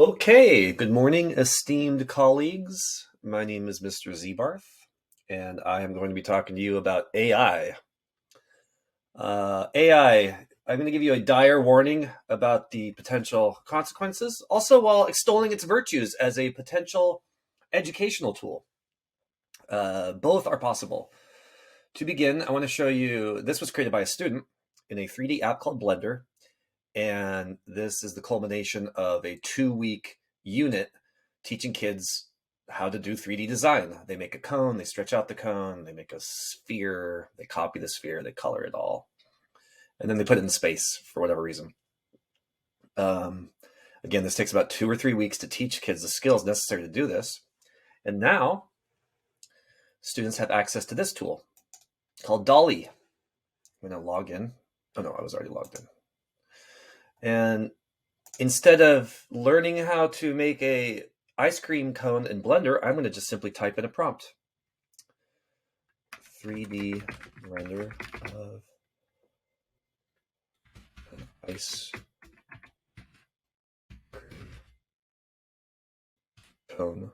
Okay, good morning, esteemed colleagues. My name is Mr. Zebarth, and I am going to be talking to you about AI. AI, I'm going to give you a dire warning about the potential consequences, also while extolling its virtues as a potential educational tool. Both are possible. To begin, I want to show you, this was created by a student in a 3D app called Blender, and this is the culmination of a 2-week unit teaching kids how to do 3D design. They make a cone, they stretch out the cone, they make a sphere, they copy the sphere, they color it all, and then they put it in space for whatever reason. Again, this takes about 2 or 3 weeks to teach kids the skills necessary to do this. And now students have access to this tool called DALL-E. I'm going to log in. Oh no, I was already logged in. And instead of learning how to make a ice cream cone in Blender, I'm going to just simply type in a prompt. 3D render of ice cone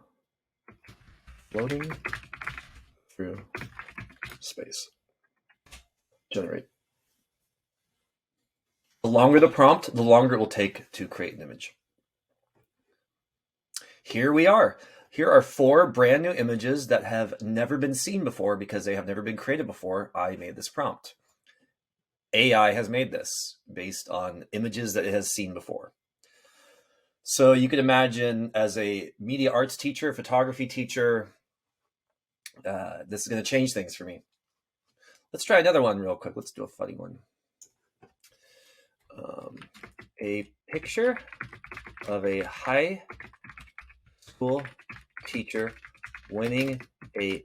floating through space. Generate. The longer the prompt, the longer it will take to create an image. Here we are. Here are 4 brand new images that have never been seen before because they have never been created before. I made this prompt. AI has made this based on images that it has seen before. So you could imagine, as a media arts teacher, photography teacher, this is going to change things for me. Let's try another one real quick. Let's do a funny one. A picture of a high school teacher winning a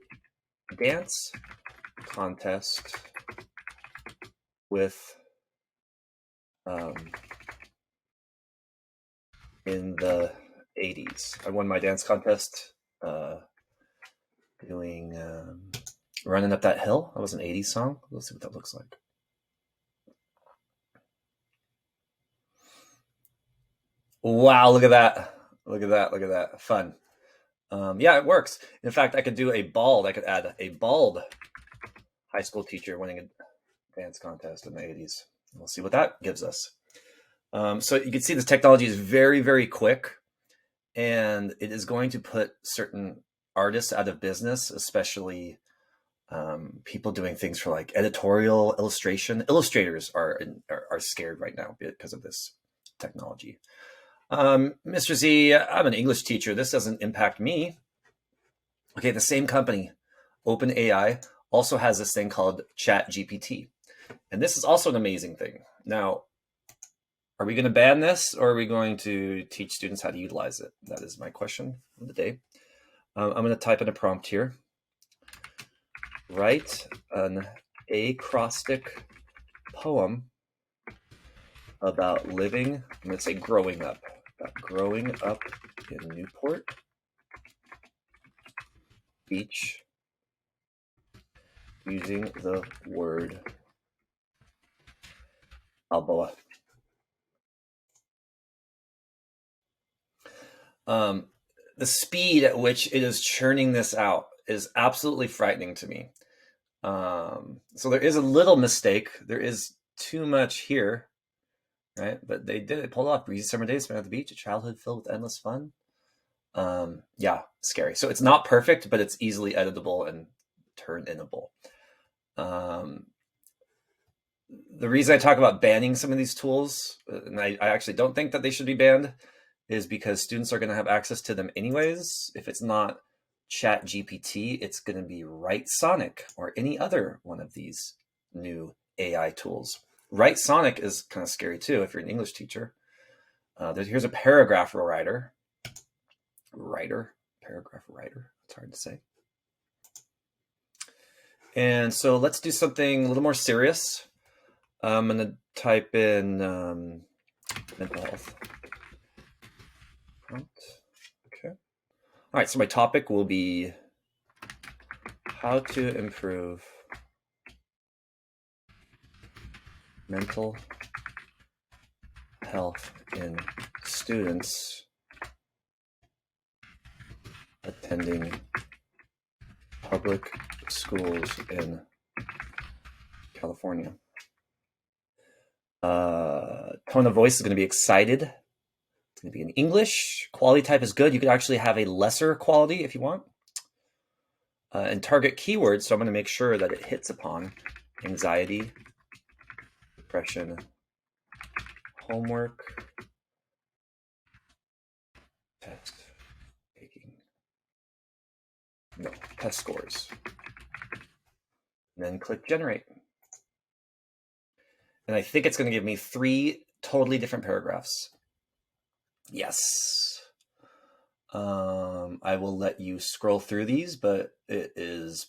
dance contest with in the 80s. I won my dance contest doing Running Up That Hill. That was an 80s song. Let's see what that looks like. Wow, look at that. Look at that. Look at that. Fun. Yeah, it works. In fact, I could do a bald. I could add a bald high school teacher winning a dance contest in the 80s. We'll see what that gives us. So you can see this technology is very, very quick, and it is going to put certain artists out of business, especially people doing things for like editorial illustration. Illustrators are scared right now because of this technology. Mr. Z, I'm an English teacher. This doesn't impact me. Okay, the same company, OpenAI, also has this thing called ChatGPT. And this is also an amazing thing. Now, are we going to ban this, or are we going to teach students how to utilize it? That is my question of the day. I'm going to type in a prompt here. Write an acrostic poem about living, I'm going to say growing up in Newport Beach using the word Balboa. The speed at which it is churning this out is absolutely frightening to me. So there is a little mistake. There is too much here, right? But they did it. Pulled off. Breezy summer days spent at the beach, a childhood filled with endless fun. Yeah, scary. So it's not perfect, but it's easily editable and turn-inable. The reason I talk about banning some of these tools, and I actually don't think that they should be banned, is because students are going to have access to them anyways. If it's not ChatGPT, it's going to be Writesonic or any other one of these new AI tools. Writesonic is kind of scary too if you're an English teacher. Here's a paragraph writer. Paragraph writer. It's hard to say. And so let's do something a little more serious. I'm going to type in mental health. Okay. All right, so my topic will be how to improve mental health in students attending public schools in California. Tone of voice is going to be excited. It's going to be in English. Quality type is good. You could actually have a lesser quality if you want. And target keywords, so I'm going to make sure that it hits upon anxiety, depression, homework, test taking, no, test scores. And then click generate. And I think it's going to give me 3 totally different paragraphs. Yes. I will let you scroll through these, but it is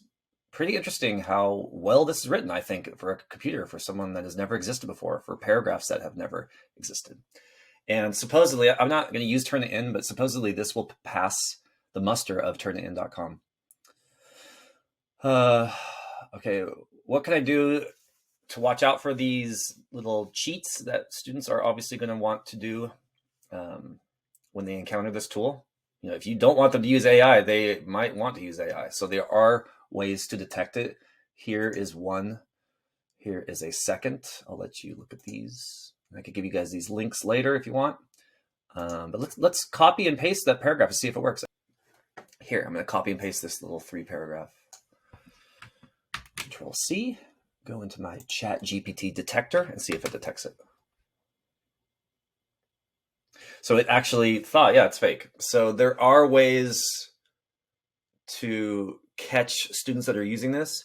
pretty interesting how well this is written, I think, for a computer, for someone that has never existed before, for paragraphs that have never existed. And supposedly, I'm not going to use Turnitin, but supposedly this will pass the muster of Turnitin.com. Okay, what can I do to watch out for these little cheats that students are obviously going to want to do when they encounter this tool? You know, if you don't want them to use AI, they might want to use AI. So there are ways to detect it. Here is one. Here is a second. I'll let you look at these. I could give you guys these links later if you want. But let's copy and paste that paragraph and see if it works. Here, I'm going to copy and paste this little 3 paragraph. Control C, go into my ChatGPT detector and see if it detects it. So it actually thought, yeah, it's fake. So there are ways to catch students that are using this,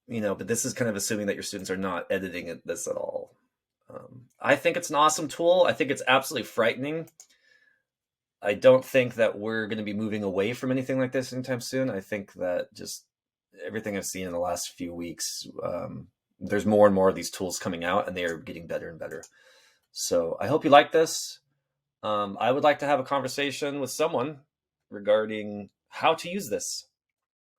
you know, but this is kind of assuming that your students are not editing this at all. I think it's an awesome tool. I think it's absolutely frightening. I don't think that we're going to be moving away from anything like this anytime soon. I think that just everything I've seen in the last few weeks, there's more and more of these tools coming out, and they are getting better and better. So I hope you like this. I would like to have a conversation with someone regarding how to use this.